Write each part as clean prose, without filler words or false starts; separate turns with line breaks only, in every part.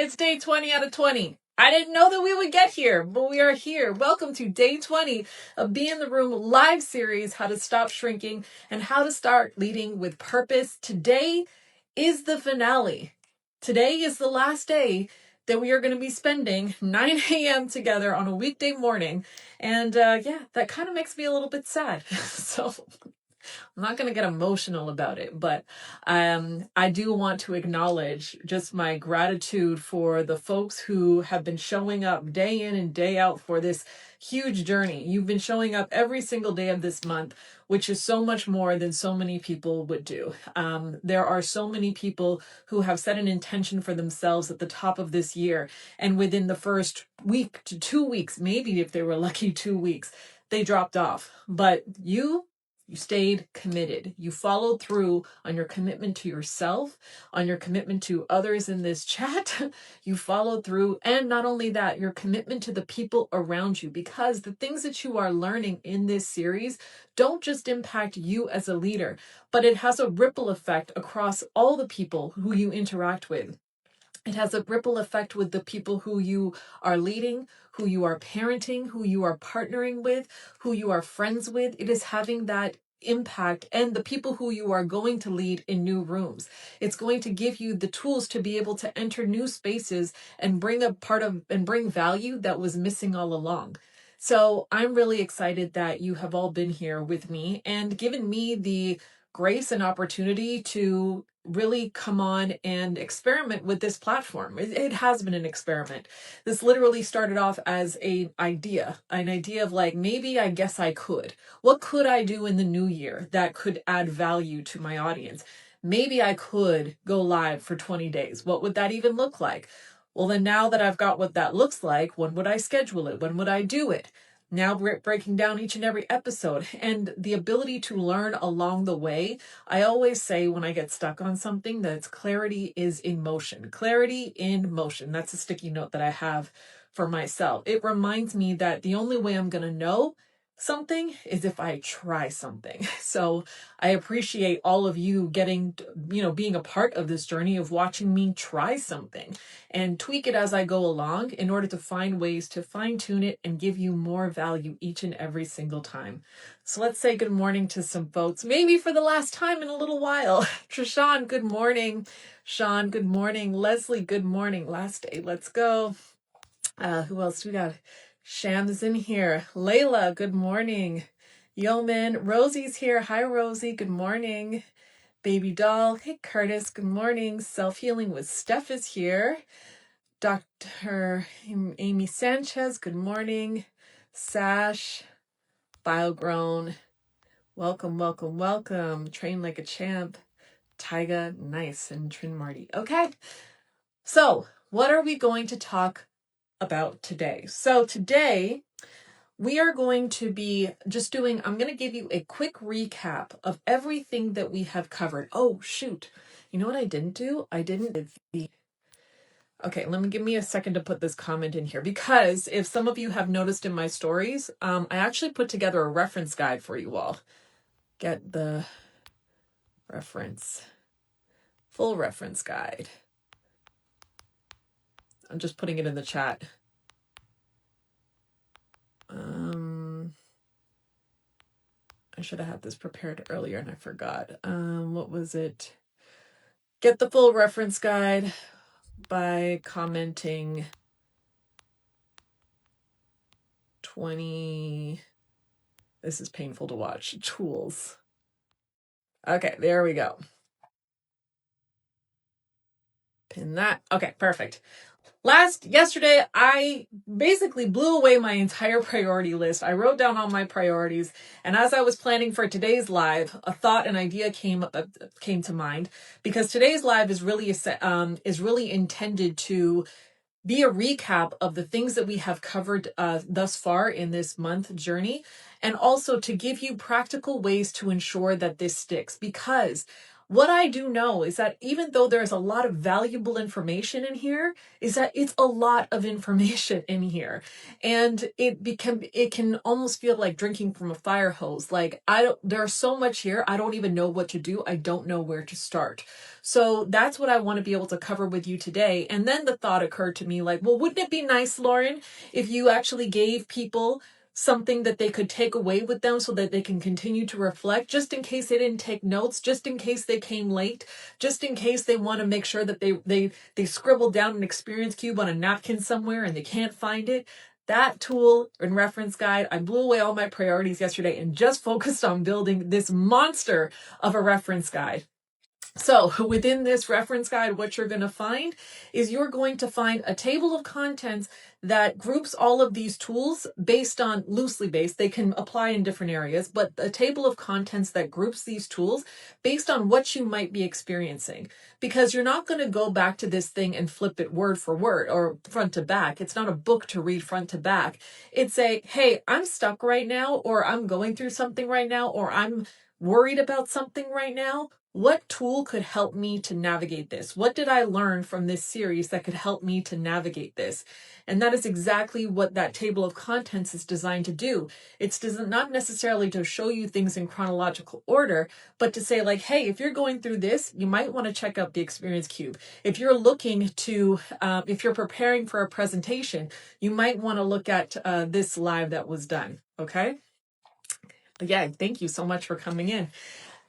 It's day 20 out of 20. I didn't know that we would get here, but we are here. Welcome to day 20 of Be in the Room live series, How to Stop Shrinking and How to Start Leading with Purpose. Today is the finale. Today is the last day that we are going to be spending 9 a.m. together on a weekday morning. And that kind of makes me a little bit sad. So I'm not going to get emotional about it, but I do want to acknowledge just my gratitude for the folks who have been showing up day in and day out for this huge journey. You've been showing up every single day of this month, which is so much more than so many people would do. There are so many people who have set an intention for themselves at the top of this year, and within the first week to 2 weeks, maybe if they were lucky 2 weeks, they dropped off. But you stayed committed. You followed through on your commitment to yourself, on your commitment to others in this chat. You followed through. And not only that, your commitment to the people around you, because the things that you are learning in this series don't just impact you as a leader, but it has a ripple effect across all the people who you interact with. It has a ripple effect with the people who you are leading, who you are parenting, who you are partnering with, who you are friends with. It is having that impact, and the people who you are going to lead in new rooms. It's going to give you the tools to be able to enter new spaces and bring value that was missing all along. So I'm really excited that you have all been here with me and given me the grace and opportunity to really come on and experiment with this platform. It has been an experiment. This literally started off as an idea of like, maybe I guess I could. What could I do in the new year that could add value to my audience? Maybe I could go live for 20 days. What would that even look like? Well, then now that I've got what that looks like, when would I schedule it? When would I do it? Now we're breaking down each and every episode, and the ability to learn along the way. I always say when I get stuck on something that clarity is in motion. Clarity in motion. That's a sticky note that I have for myself. It reminds me that the only way I'm going to know something is if I try something. So I appreciate all of you being a part of this journey of watching me try something and tweak it as I go along in order to find ways to fine tune it and give you more value each and every single time. So let's say good morning to some folks, maybe for the last time in a little while. Trishan, good morning. Sean, good morning. Leslie, good morning. Last day, let's go. Who else do we got? Sham's in here. Layla, good morning. Yeoman, Rosie's here. Hi, Rosie. Good morning. Baby doll. Hey, Curtis. Good morning. Self-healing with Steph is here. Dr. Amy Sanchez. Good morning. Sash. Biogrown. Welcome, welcome, welcome. Train like a champ. Tyga. Nice. And Trin Marty. Okay. So what are we going to talk about today? So today we are going to be I'm going to give you a quick recap of everything that we have covered. Oh, shoot. You know what I didn't do? Okay, give me a second to put this comment in here, because if some of you have noticed in my stories, I actually put together a reference guide for you all. Get the full reference guide. I'm just putting it in the chat. I should have had this prepared earlier and I forgot. What was it? Get the full reference guide by commenting 20. This is painful to watch. Tools. Okay, there we go. Pin that. Okay, perfect. Yesterday, I basically blew away my entire priority list. I wrote down all my priorities, and as I was planning for today's live, a thought and idea came to mind, because today's live is really intended to be a recap of the things that we have covered thus far in this month journey, and also to give you practical ways to ensure that this sticks, because What I do know is that even though there's a lot of valuable information in here, is that it's a lot of information in here. And it can almost feel like drinking from a fire hose. Like there's so much here, I don't even know what to do. I don't know where to start. So that's what I want to be able to cover with you today. And then the thought occurred to me like, well, wouldn't it be nice, Lauren, if you actually gave people something that they could take away with them so that they can continue to reflect, just in case they didn't take notes, just in case they came late, just in case they want to make sure that they scribbled down an experience cube on a napkin somewhere and they can't find it. That tool and reference guide, I blew away all my priorities yesterday and just focused on building this monster of a reference guide. So within this reference guide, what you're going to find is you're going to find a table of contents that groups all of these tools based on, loosely based, they can apply in different areas, but a table of contents that groups these tools based on what you might be experiencing. Because you're not going to go back to this thing and flip it word for word or front to back. It's not a book to read front to back. It's a, hey, I'm stuck right now, or I'm going through something right now, or I'm worried about something right now. What tool could help me to navigate this? What did I learn from this series that could help me to navigate this? And that is exactly what that table of contents is designed to do. It's not necessarily to show you things in chronological order, but to say like, hey, if you're going through this, you might want to check out the experience cube. If you're looking to, if you're preparing for a presentation, you might want to look at this live that was done. Okay. Yeah, thank you so much for coming in.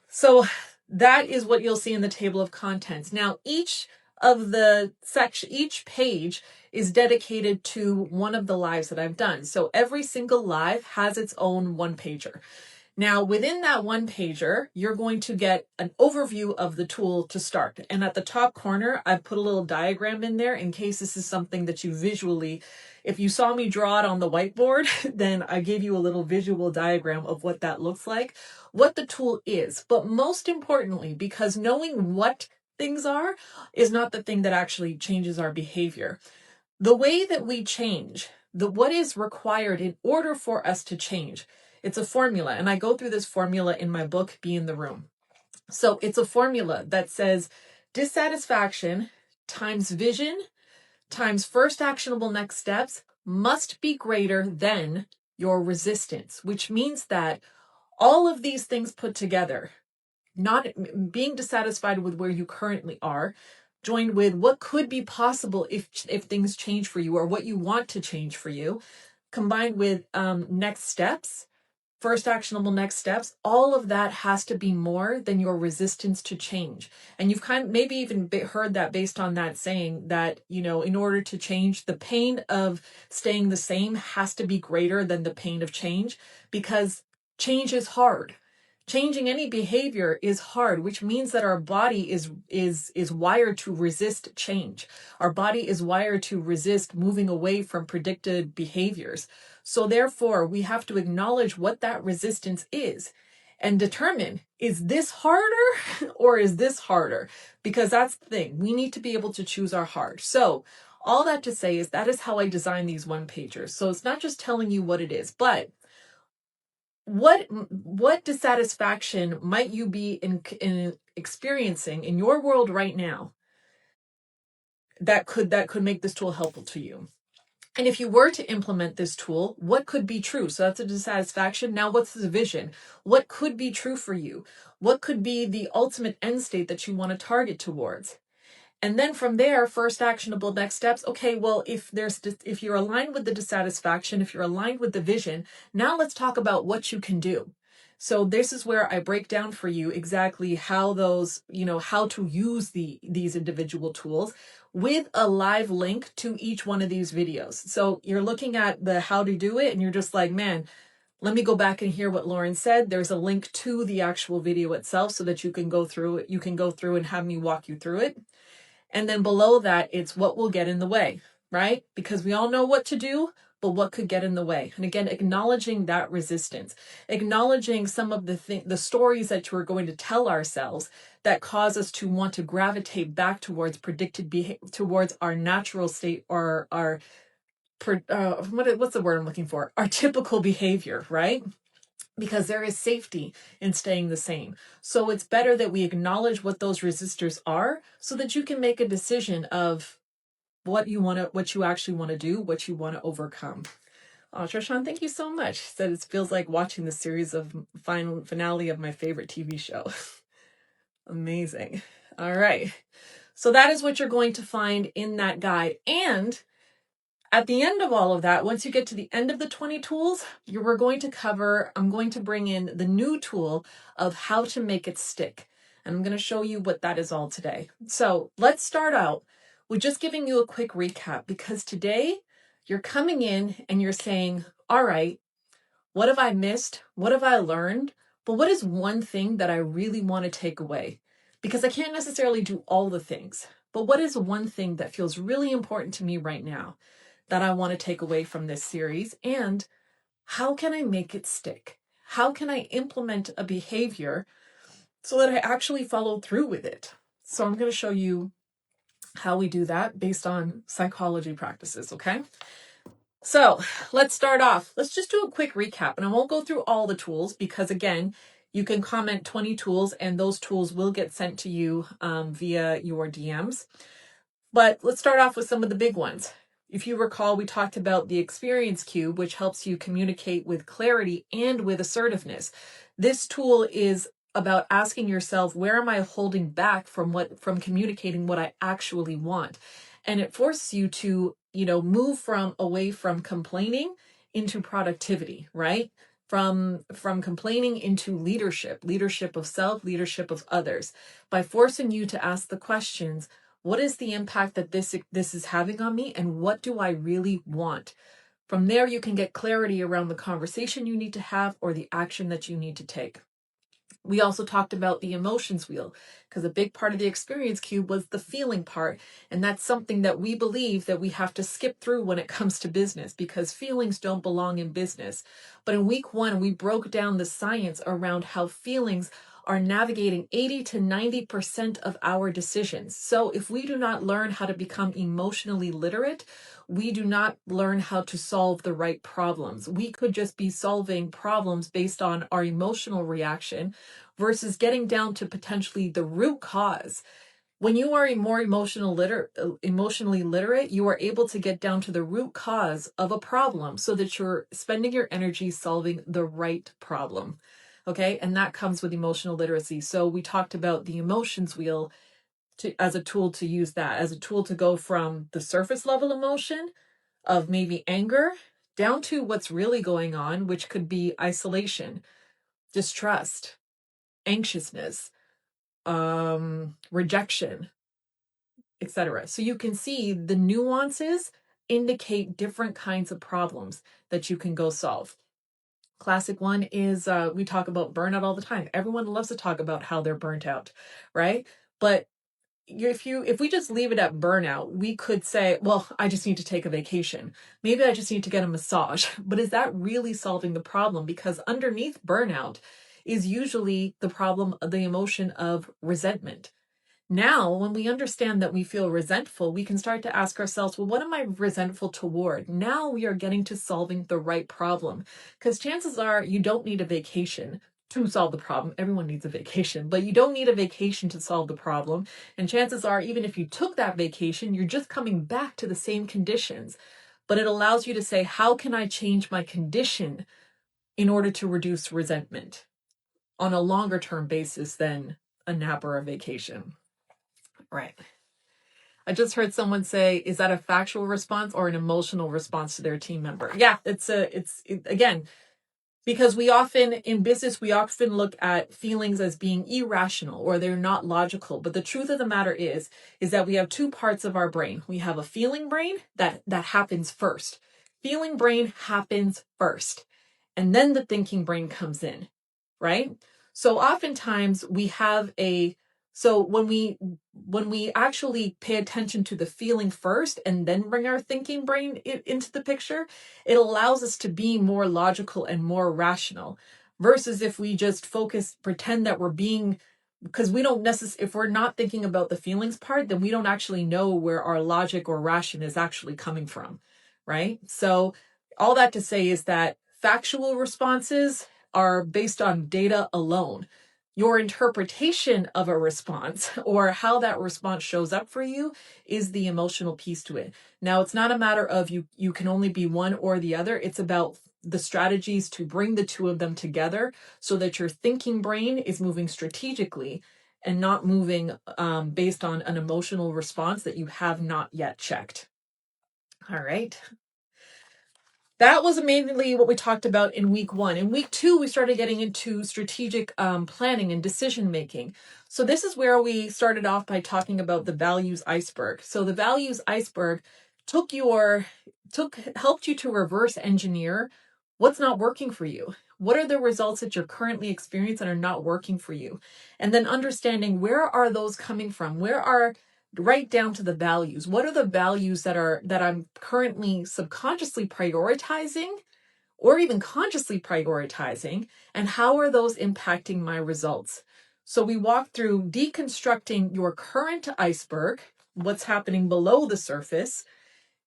So that is what you'll see in the table of contents. Now, each page is dedicated to one of the lives that I've done. So every single live has its own one pager. Now, within that one pager, you're going to get an overview of the tool to start. And at the top corner, I've put a little diagram in there in case this is something that you visually, if you saw me draw it on the whiteboard, then I gave you a little visual diagram of what that looks like, what the tool is. But most importantly, because knowing what things are is not the thing that actually changes our behavior. The way that we change, what is required in order for us to change, it's a formula. And I go through this formula in my book, Be in the Room. So it's a formula that says dissatisfaction times vision times first actionable next steps must be greater than your resistance, which means that all of these things put together, not being dissatisfied with where you currently are, joined with what could be possible if things change for you or what you want to change for you, combined with next steps, first actionable next steps, all of that has to be more than your resistance to change. And you've kind of maybe even heard that based on that saying that, you know, in order to change, the pain of staying the same has to be greater than the pain of change, because change is hard. Changing any behavior is hard, which means that our body is wired to resist change. Our body is wired to resist moving away from predicted behaviors. So therefore, we have to acknowledge what that resistance is and determine, is this harder or is this harder? Because that's the thing. We need to be able to choose our hard. So all that to say is that is how I design these one pagers. So it's not just telling you what it is, but what dissatisfaction might you be in experiencing in your world right now that could make this tool helpful to you? And if you were to implement this tool, what could be true? So that's a dissatisfaction. Now, what's the vision? What could be true for you? What could be the ultimate end state that you want to target towards? And then from there, first actionable next steps. Okay, well, if you're aligned with the dissatisfaction, if you're aligned with the vision, now let's talk about what you can do. So this is where I break down for you exactly how those, how to use these individual tools with a live link to each one of these videos. So you're looking at the how to do it and you're just like, man, let me go back and hear what Lauren said. There's a link to the actual video itself so that you can go through it. You can go through and have me walk you through it. And then below that, it's what will get in the way, right? Because we all know what to do, but what could get in the way? And again, acknowledging that resistance, acknowledging some of the stories that we're going to tell ourselves that cause us to want to gravitate back towards predicted behavior, towards our natural state, or what's the word I'm looking for? Our typical behavior, right? because there is safety in staying the same. So it's better that we acknowledge what those resistors are so that you can make a decision of what you actually want to do, what you want to overcome. Oh, Trishan, thank you so much. She said it feels like watching the series of finale of my favorite TV show. Amazing. All right. So that is what you're going to find in that guide. And at the end of all of that, once you get to the end of the 20 tools, I'm going to bring in the new tool of how to make it stick. And I'm going to show you what that is all today. So let's start out with just giving you a quick recap, because today you're coming in and you're saying, all right, what have I missed? What have I learned? But what is one thing that I really want to take away? Because I can't necessarily do all the things, but what is one thing that feels really important to me right now that I want to take away from this series? And how can I make it stick? How can I implement a behavior so that I actually follow through with it? So I'm going to show you how we do that based on psychology practices, okay? So let's start off. Let's just do a quick recap, and I won't go through all the tools because, again, you can comment 20 tools and those tools will get sent to you via your DMs. But let's start off with some of the big ones. If you recall, we talked about the experience cube, which helps you communicate with clarity and with assertiveness. This tool is about asking yourself, where am I holding back from communicating what I actually want? And it forces you to, move away from complaining into productivity, right? From complaining into leadership of self, leadership of others, by forcing you to ask the questions, what is the impact that this is having on me, and what do I really want? From there, you can get clarity around the conversation you need to have or the action that you need to take. We also talked about the emotions wheel, because a big part of the experience cube was the feeling part. And that's something that we believe that we have to skip through when it comes to business, because feelings don't belong in business. But in week 1, we broke down the science around how feelings are navigating 80 to 90% of our decisions. So if we do not learn how to become emotionally literate, we do not learn how to solve the right problems. We could just be solving problems based on our emotional reaction versus getting down to potentially the root cause. When you are more emotionally literate, you are able to get down to the root cause of a problem so that you're spending your energy solving the right problem. Okay, and that comes with emotional literacy. So we talked about the emotions wheel as a tool to use that, as a tool to go from the surface level emotion of maybe anger down to what's really going on, which could be isolation, distrust, anxiousness, rejection, etc. So you can see the nuances indicate different kinds of problems that you can go solve. Classic one is we talk about burnout all the time. Everyone loves to talk about how they're burnt out, right? But if we just leave it at burnout, we could say, well, I just need to take a vacation. Maybe I just need to get a massage. But is that really solving the problem? Because underneath burnout is usually the problem, the emotion of resentment. Now, when we understand that we feel resentful, we can start to ask ourselves, well, what am I resentful toward? Now we are getting to solving the right problem. Because chances are you don't need a vacation to solve the problem. Everyone needs a vacation, but you don't need a vacation to solve the problem. And chances are, even if you took that vacation, you're just coming back to the same conditions. But it allows you to say, how can I change my condition in order to reduce resentment on a longer term basis than a nap or a vacation? Right. I just heard someone say, is that a factual response or an emotional response to their team member? Yeah, again, because in business, we often look at feelings as being irrational or they're not logical. But the truth of the matter is that we have two parts of our brain. We have a feeling brain that happens first. Feeling brain happens first. And then the thinking brain comes in, right? So oftentimes so when we actually pay attention to the feeling first and then bring our thinking brain into the picture, it allows us to be more logical and more rational, versus if we just pretend that we're being, because we don't necessarily, if we're not thinking about the feelings part, then we don't actually know where our logic or ration is actually coming from, right? So all that to say is that factual responses are based on data alone. Your interpretation of a response or how that response shows up for you is the emotional piece to it. Now, it's not a matter of you can only be one or the other. It's about the strategies to bring the two of them together so that your thinking brain is moving strategically and not moving based on an emotional response that you have not yet checked. All right. That was mainly what we talked about in week 1. In week 2, we started getting into strategic planning and decision making. So this is where we started off by talking about the values iceberg. So the values iceberg helped you to reverse engineer what's not working for you. What are the results that you're currently experiencing and are not working for you? And then understanding, where are those coming from? Right down to the values. What are the values that I'm currently subconsciously prioritizing or even consciously prioritizing, and how are those impacting my results? So we walk through deconstructing your current iceberg, what's happening below the surface,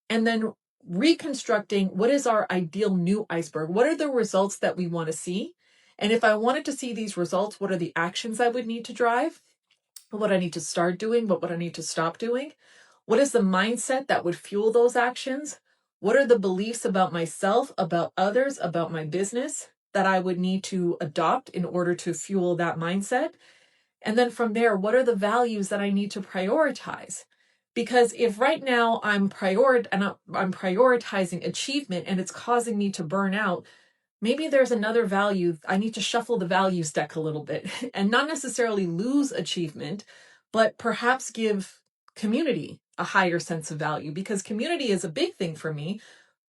and then reconstructing what is our ideal new iceberg. What are the results that we want to see? And if I wanted to see these results, what are the actions I would need to drive? What I need to start doing, but what I need to stop doing? What is the mindset that would fuel those actions? What are the beliefs about myself, about others, about my business that I would need to adopt in order to fuel that mindset? And then from there, what are the values that I need to prioritize? Because if right now I'm prioritizing achievement and it's causing me to burn out, maybe there's another value. I need to shuffle the values deck a little bit and not necessarily lose achievement, but perhaps give community a higher sense of value, because community is a big thing for me,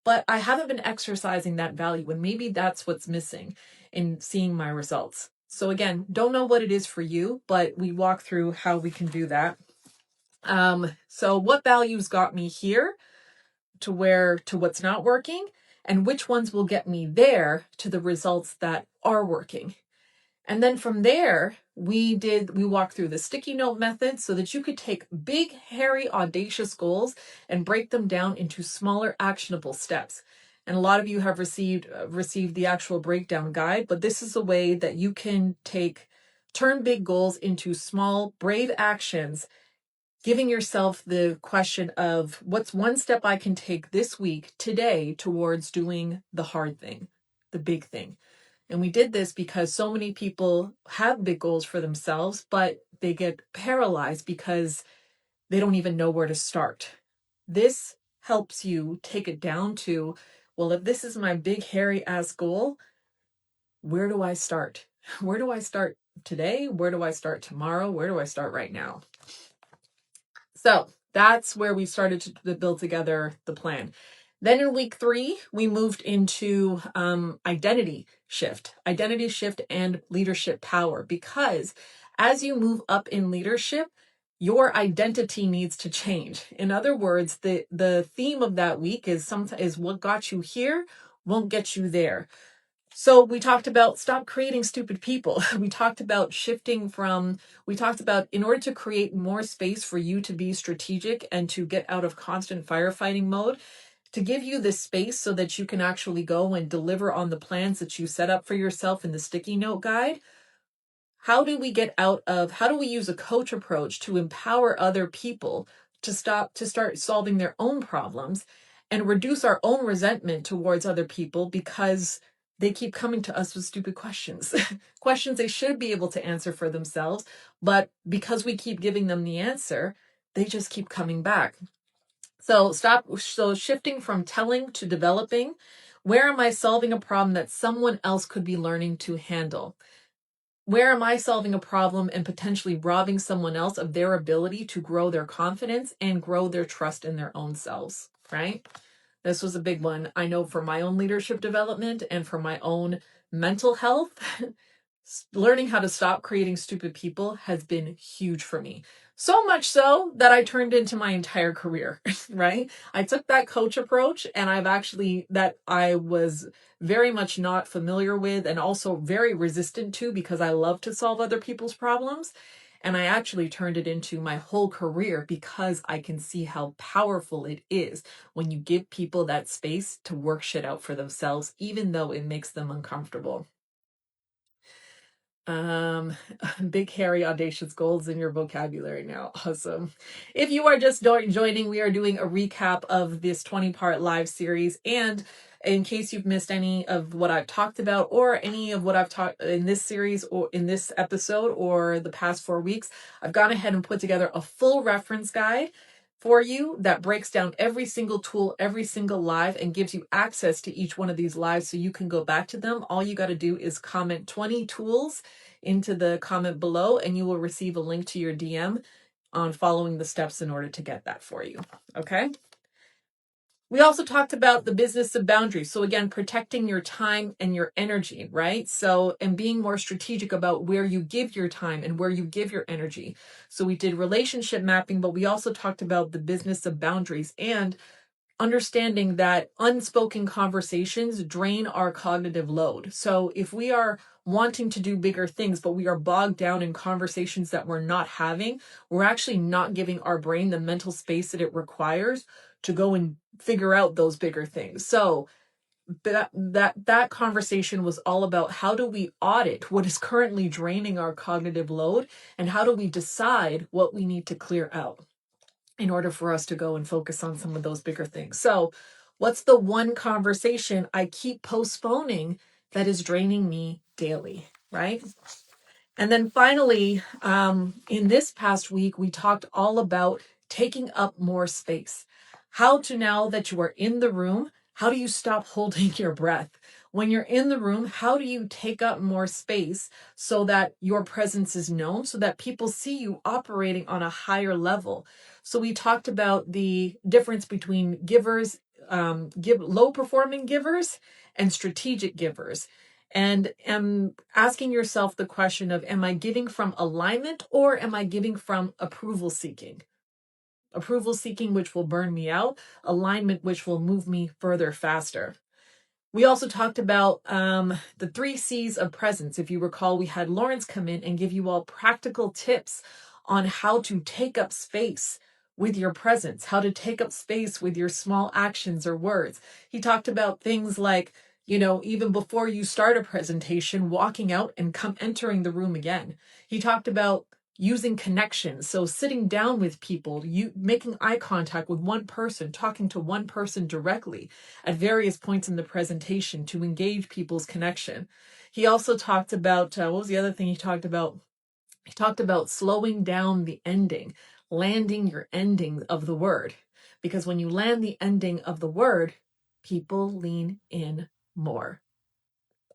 but I haven't been exercising that value. And maybe that's what's missing in seeing my results. So again, don't know what it is for you, but we walk through how we can do that. So what values got me here to what's not working, and which ones will get me there to the results that are working. And then from there, we walked through the sticky note method so that you could take big, hairy, audacious goals and break them down into smaller, actionable steps. And a lot of you have received the actual breakdown guide, but this is a way that you can turn big goals into small, brave actions, giving yourself the question of, what's one step I can take this week, today, towards doing the hard thing, the big thing. And we did this because so many people have big goals for themselves, but they get paralyzed because they don't even know where to start. This helps you take it down to, well, if this is my big, hairy ass goal, where do I start? Where do I start today? Where do I start tomorrow? Where do I start right now? So that's where we started to build together the plan. Then in week 3, we moved into identity shift and leadership power, because as you move up in leadership, your identity needs to change. In other words, the theme of that week is what got you here won't get you there. So we talked about stop creating stupid people. We talked about in order to create more space for you to be strategic and to get out of constant firefighting mode, to give you this space so that you can actually go and deliver on the plans that you set up for yourself in the sticky note guide. How do we use a coach approach to empower other people to start solving their own problems and reduce our own resentment towards other people because they keep coming to us with stupid questions, questions they should be able to answer for themselves, but because we keep giving them the answer, they just keep coming back. So shifting from telling to developing. Where am I solving a problem that someone else could be learning to handle? Where am I solving a problem and potentially robbing someone else of their ability to grow their confidence and grow their trust in their own selves, right? This was a big one. I know for my own leadership development and for my own mental health, learning how to stop creating stupid people has been huge for me. So much so that I turned into my entire career, right? I took that coach approach, and I was very much not familiar with and also very resistant to, because I love to solve other people's problems. And I actually turned it into my whole career because I can see how powerful it is when you give people that space to work shit out for themselves, even though it makes them uncomfortable. Um, big, hairy, audacious goals in your vocabulary now. Awesome. If you are just joining, we are doing a recap of this 20-part live series. And in case you've missed any of what I've talked about or any of what I've talked in this series or in this episode or the past 4 weeks, I've gone ahead and put together a full reference guide for you that breaks down every single tool, every single live, and gives you access to each one of these lives so you can go back to them. All you got to do is comment 20 tools into the comment below, and you will receive a link to your DM on following the steps in order to get that for you. Okay. We also talked about the business of boundaries. So again, protecting your time and your energy, right? So, and being more strategic about where you give your time and where you give your energy. So we did relationship mapping, but we also talked about the business of boundaries and understanding that unspoken conversations drain our cognitive load. So if we are wanting to do bigger things, but we are bogged down in conversations that we're not having, we're actually not giving our brain the mental space that it requires to go and figure out those bigger things. So that conversation was all about how do we audit what is currently draining our cognitive load, and how do we decide what we need to clear out in order for us to go and focus on some of those bigger things. So, what's the one conversation I keep postponing that is draining me daily, right? And then finally, in this past week, we talked all about taking up more space. How to, now that you are in the room, how do you stop holding your breath? When you're in the room, how do you take up more space so that your presence is known, so that people see you operating on a higher level? So we talked about the difference between givers, low performing givers and strategic givers. And asking yourself the question of, am I giving from alignment or am I giving from approval seeking? Approval seeking, which will burn me out, alignment, which will move me further faster. We also talked about the 3 C's of presence. If you recall, we had Lawrence come in and give you all practical tips on how to take up space with your presence, how to take up space with your small actions or words. He talked about things like, even before you start a presentation, walking out and entering the room again. He talked about using connections. So sitting down with people, you making eye contact with one person, talking to one person directly at various points in the presentation to engage people's connection. He also talked about, what was the other thing he talked about? He talked about slowing down the ending, landing your ending of the word. Because when you land the ending of the word, people lean in more.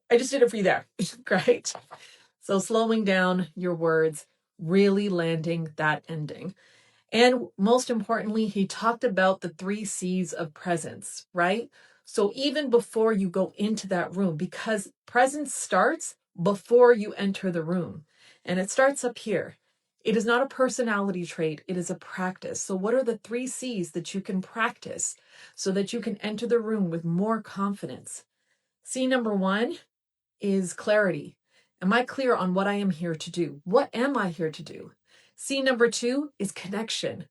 I just did it for you there. Great. So slowing down your words, really landing that ending. And most importantly, he talked about the 3 C's of presence, right? So even before you go into that room, because presence starts before you enter the room, and it starts up here. It is not a personality trait, it is a practice. So what are the 3 C's that you can practice so that you can enter the room with more confidence? C number 1 is clarity. Am I clear on what I am here to do? What am I here to do? C number 2 is connection.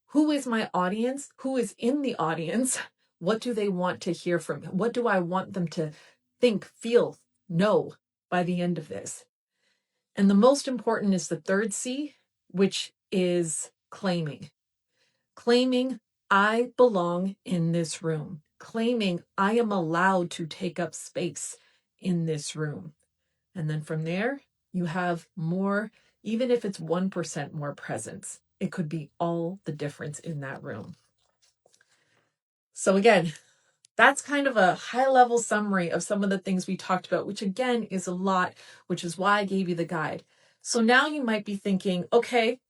Who is my audience? Who is in the audience? What do they want to hear from me? What do I want them to think, feel, know by the end of this? And the most important is the 3rd C, which is claiming. Claiming I belong in this room. Claiming I am allowed to take up space in this room. And then from there, you have more, even if it's 1% more presence, it could be all the difference in that room. So again, that's kind of a high-level summary of some of the things we talked about, which again is a lot, which is why I gave you the guide. So now you might be thinking, okay,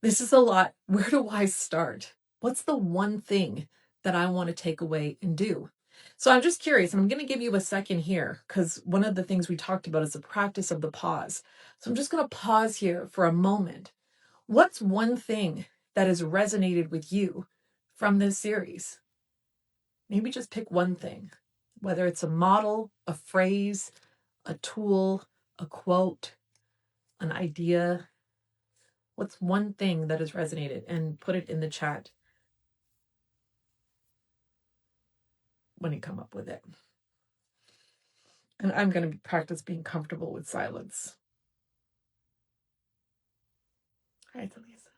this is a lot. Where do I start? What's the one thing that I want to take away and do? So I'm just curious, and I'm going to give you a second here because one of the things we talked about is the practice of the pause. So I'm just going to pause here for a moment. What's one thing that has resonated with you from this series? Maybe just pick one thing, whether it's a model, a phrase, a tool, a quote, an idea. What's one thing that has resonated? And put it in the chat when you come up with it. And I'm going to practice being comfortable with silence. All right, Elisa.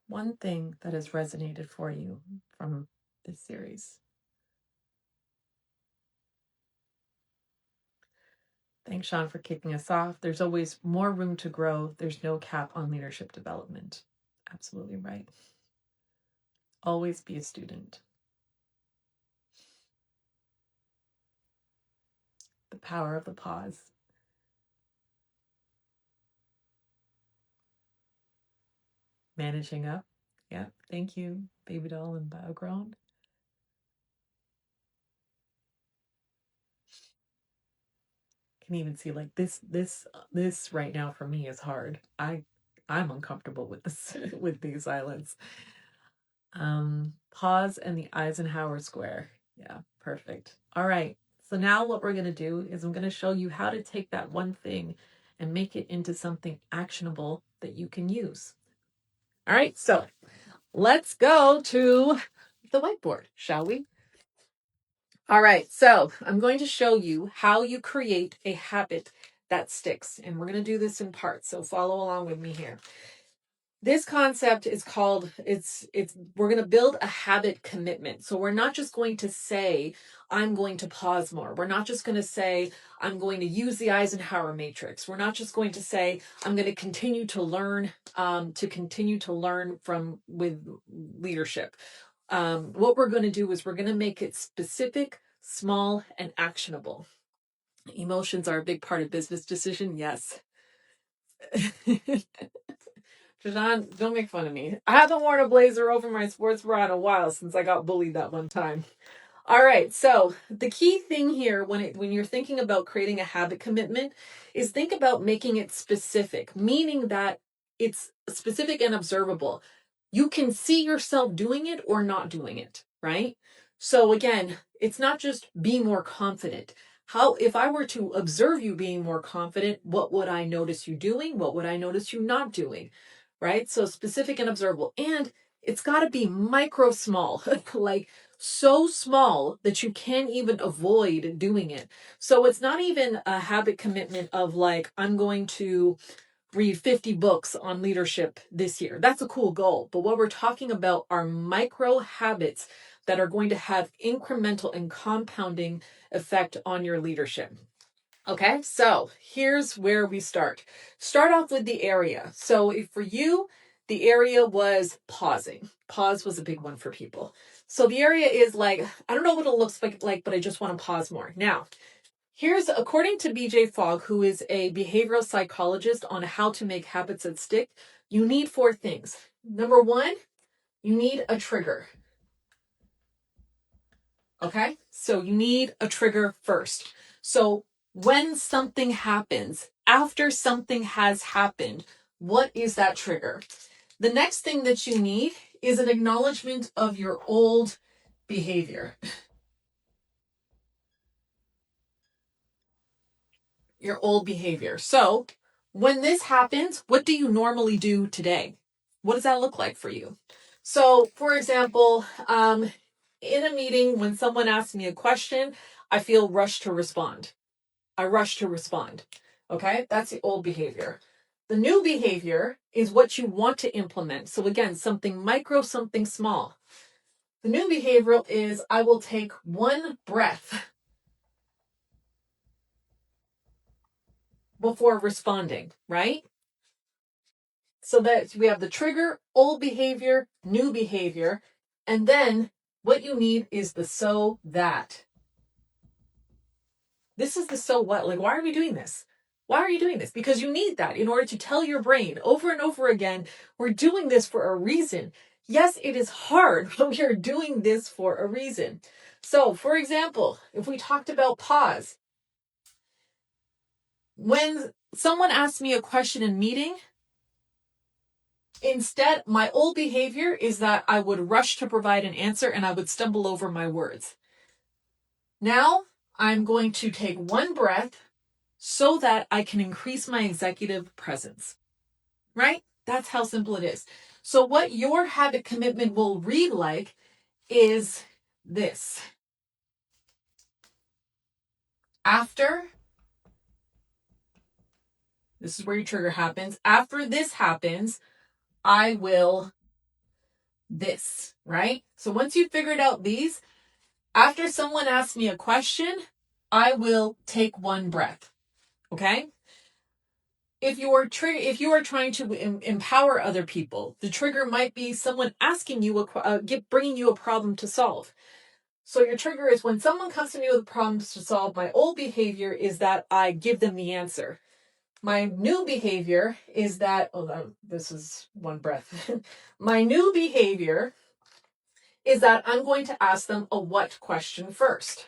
One thing that has resonated for you from this series. Thanks, Sean, for kicking us off. There's always more room to grow. There's no cap on leadership development. Absolutely right. Always be a student. The power of the pause. Managing up. Yeah, thank you, Baby Doll and Biogrown. Can even see like this right now for me is hard. I'm uncomfortable with this with these islands. Pause and the Eisenhower square. Yeah, perfect. All right. So now what we're going to do is I'm going to show you how to take that one thing and make it into something actionable that you can use. All right. So let's go to the whiteboard, shall we? All right. So I'm going to show you how you create a habit that sticks. And we're going to do this in parts. So follow along with me here. This concept is called we're going to build a habit commitment. So we're not just going to say I'm going to pause more. We're not just going to say I'm going to use the Eisenhower matrix. We're not just going to say I'm going to continue to learn from with leadership. What we're going to do is we're going to make it specific, small, and actionable. Emotions are a big part of business decision. Yes. Jajan, don't make fun of me. I haven't worn a blazer over my sports bra in a while since I got bullied that one time. All right, so the key thing here when you're thinking about creating a habit commitment is think about making it specific, meaning that it's specific and observable. You can see yourself doing it or not doing it, right? So again, it's not just be more confident. How, if I were to observe you being more confident, what would I notice you doing? What would I notice you not doing? Right? So specific and observable. And it's got to be micro small, like so small that you can't even avoid doing it. So it's not even a habit commitment of like, I'm going to read 50 books on leadership this year. That's a cool goal. But what we're talking about are micro habits that are going to have incremental and compounding effect on your leadership. Okay, so here's where we start. Start off with the area. So if for you, the area was pausing. Pause was a big one for people. So the area is like, I don't know what it looks like, but I just want to pause more. Now, here's, according to BJ Fogg, who is a behavioral psychologist on how to make habits that stick, you need 4 things. Number 1, you need a trigger. Okay, so you need a trigger first. So when something happens, after something has happened, what is that trigger? The next thing that you need is an acknowledgement of your old behavior. Your old behavior. So when this happens, what do you normally do today? What does that look like for you? So, for example, in a meeting, when someone asks me a question, I feel rushed to respond. I rush to respond. Okay, that's the old behavior. The new behavior is what you want to implement. So, again, something micro, something small. The new behavioral is I will take 1 breath before responding, right? So that we have the trigger, old behavior, new behavior, and then what you need is the so that. This is the so what. Like, why are we doing this? Why are you doing this? Because you need that in order to tell your brain over and over again, we're doing this for a reason. Yes, it is hard, but we are doing this for a reason. So, for example, if we talked about pause, when someone asks me a question in meeting, instead, my old behavior is that I would rush to provide an answer and I would stumble over my words. Now, I'm going to take 1 breath so that I can increase my executive presence. right? That's how simple it is. So what your habit commitment will read like is this. After, this is where your trigger happens. After this happens, I will this, right? So once you've figured out these, after someone asks me a question, I will take one breath. Okay? If you are trying to empower other people, the trigger might be someone asking you bringing you a problem to solve. So your trigger is when someone comes to me with problems to solve. My old behavior is that I give them the answer. My new behavior is that this is one breath. My new behavior is that I'm going to ask them a what question first.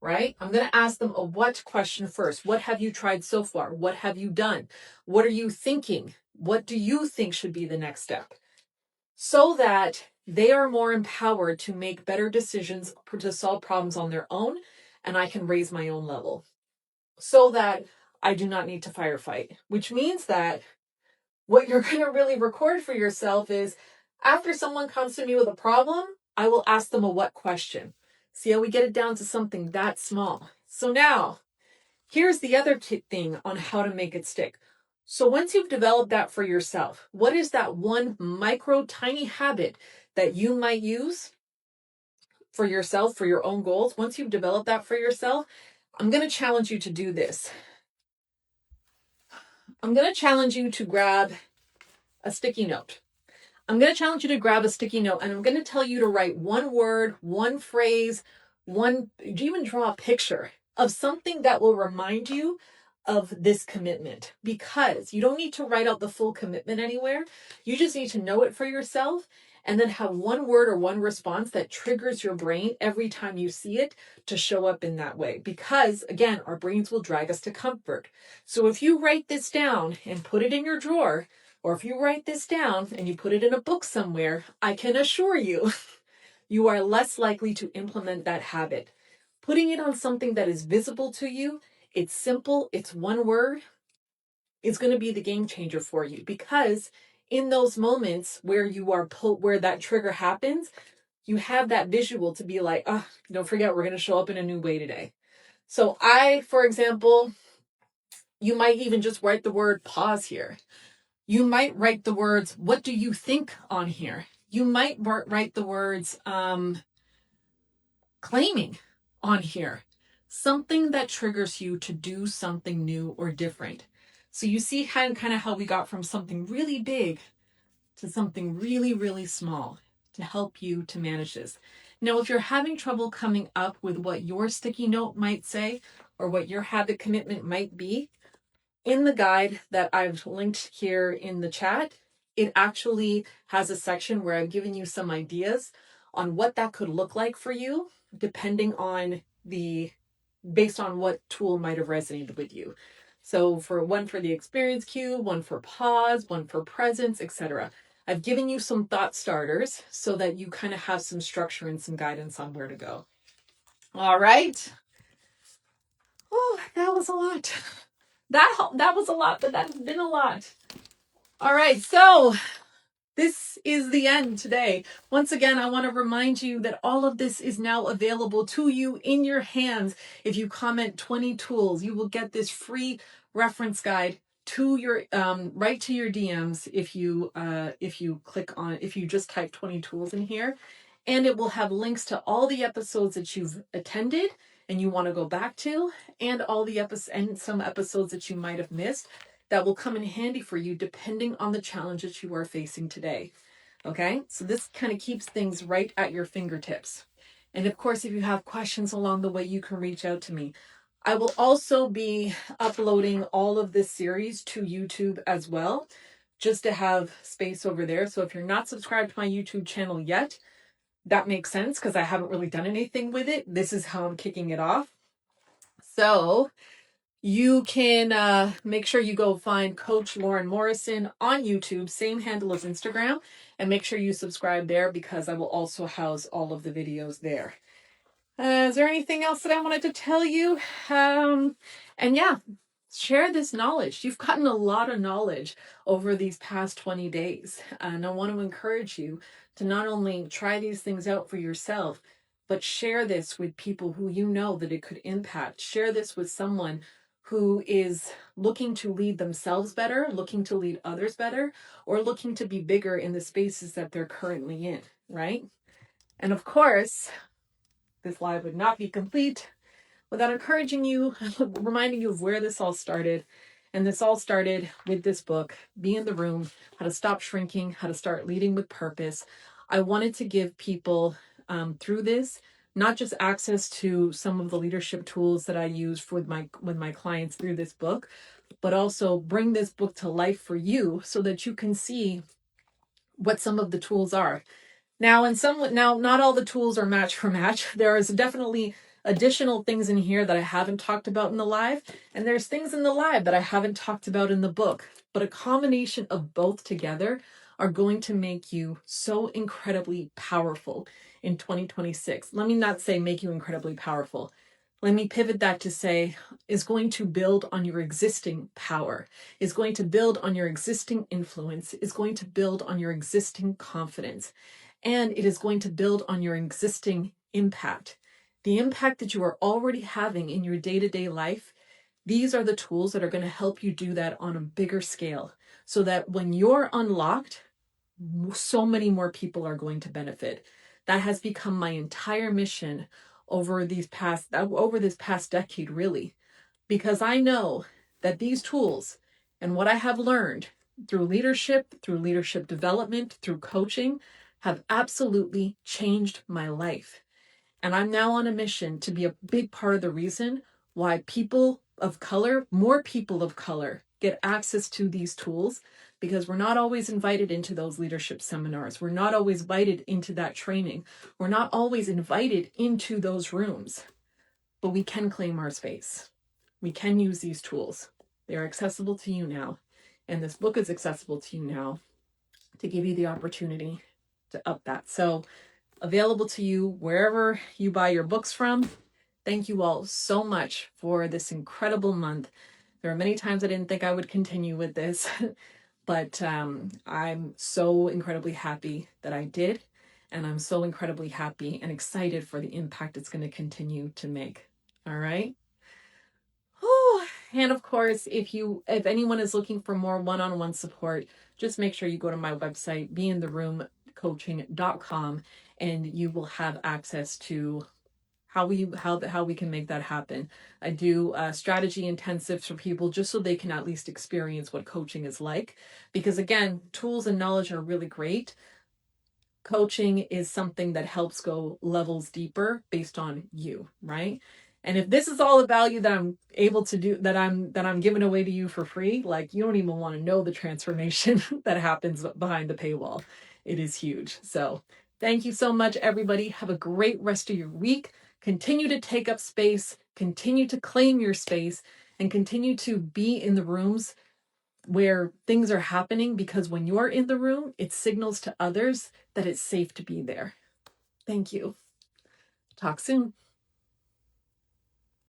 Right? I'm going to ask them a what question first. What have you tried so far? What have you done? What are you thinking? What do you think should be the next step? So that they are more empowered to make better decisions to solve problems on their own, and I can raise my own level so that I do not need to firefight, which means that what you're going to really record for yourself is after someone comes to me with a problem, I will ask them a what question. See how we get it down to something that small. So now, here's the other thing on how to make it stick. So once you've developed that for yourself, what is that one micro tiny habit that you might use for yourself, for your own goals? Once you've developed that for yourself, I'm going to challenge you to do this. I'm going to challenge you to grab a sticky note. I'm going to challenge you to grab a sticky note, and I'm going to tell you to write one word, one phrase, even draw a picture of something that will remind you of this commitment, because you don't need to write out the full commitment anywhere. You just need to know it for yourself and then have one word or one response that triggers your brain every time you see it to show up in that way. Because again, our brains will drag us to comfort. So if you write this down and put it in your drawer, or if you write this down and you put it in a book somewhere, I can assure you, you are less likely to implement that habit. Putting it on something that is visible to you, it's simple, it's one word, is going to be the game changer for you. Because in those moments where where that trigger happens, you have that visual to be like, oh, don't forget, we're going to show up in a new way today. So for example, you might even just write the word pause here. You might write the words, what do you think on here? You might write the words, claiming on here. Something that triggers you to do something new or different. So you see kind of how we got from something really big to something really, really small to help you to manage this. Now, if you're having trouble coming up with what your sticky note might say or what your habit commitment might be, in the guide that I've linked here in the chat, it actually has a section where I've given you some ideas on what that could look like for you, depending on based on what tool might have resonated with you. So for the experience cue, one for pause, one for presence, etc. I've given you some thought starters so that you kind of have some structure and some guidance on where to go. All right. Oh, that was a lot. That was a lot, but that's been a lot. All right, so this is the end today. Once again, I want to remind you that all of this is now available to you in your hands. If you comment 20 tools, you will get this free reference guide to your right to your DMs if you just type 20 tools in here, and it will have links to all the episodes that you've attended and you want to go back to, and all the some episodes that you might have missed that will come in handy for you depending on the challenge that you are facing today. Okay, so this kind of keeps things right at your fingertips. And of course, if you have questions along the way, you can reach out to me. I will also be uploading all of this series to YouTube as well, just to have space over there. So if you're not subscribed to my YouTube channel yet, that makes sense because I haven't really done anything with it. This is how I'm kicking it off. So you can make sure you go find Coach Lauren Morrison on YouTube, same handle as Instagram, and make sure you subscribe there because I will also house all of the videos there. Is there anything else that I wanted to tell you? And yeah, share this knowledge. You've gotten a lot of knowledge over these past 20 days. And I want to encourage you to not only try these things out for yourself, but share this with people who you know that it could impact. Share this with someone who is looking to lead themselves better, looking to lead others better, or looking to be bigger in the spaces that they're currently in, right? And of course, this live would not be complete without encouraging you, reminding you of where this all started. And this all started with this book, Be in the Room, How to Stop Shrinking, How to Start Leading with Purpose. I wanted to give people through this, not just access to some of the leadership tools that I use with my clients through this book, but also bring this book to life for you so that you can see what some of the tools are. Now, not all the tools are match for match. There is definitely additional things in here that I haven't talked about in the live, and there's things in the live that I haven't talked about in the book. But a combination of both together are going to make you so incredibly powerful in 2026. Let me not say make you incredibly powerful. Let me pivot that to say is going to build on your existing power, is going to build on your existing influence, is going to build on your existing confidence. And it is going to build on your existing impact. The impact that you are already having in your day-to-day life, these are the tools that are going to help you do that on a bigger scale so that when you're unlocked, so many more people are going to benefit. That has become my entire mission over this past decade, really, because I know that these tools and what I have learned through leadership development, through coaching, have absolutely changed my life. And I'm now on a mission to be a big part of the reason why more people of color, get access to these tools, because we're not always invited into those leadership seminars. We're not always invited into that training. We're not always invited into those rooms, but we can claim our space. We can use these tools. They are accessible to you now. And this book is accessible to you now to give you the opportunity to up that. So available to you wherever you buy your books from. Thank you all so much for this incredible month. There are many times I didn't think I would continue with this, but I'm so incredibly happy that I did. And I'm so incredibly happy and excited for the impact it's going to continue to make. All right. Oh, and of course, if anyone is looking for more one-on-one support, just make sure you go to my website, beintheroomcoaching.com, and you will have access to how we can make that happen. I do strategy intensives for people just so they can at least experience what coaching is like. Because again, tools and knowledge are really great. Coaching is something that helps go levels deeper based on you, right? And if this is all the value that I'm able to do, that I'm giving away to you for free, like you don't even want to know the transformation that happens behind the paywall. It is huge. So thank you so much, everybody. Have a great rest of your week. Continue to take up space, continue to claim your space, and continue to be in the rooms where things are happening, because when you're in the room, it signals to others that it's safe to be there. Thank you. Talk soon.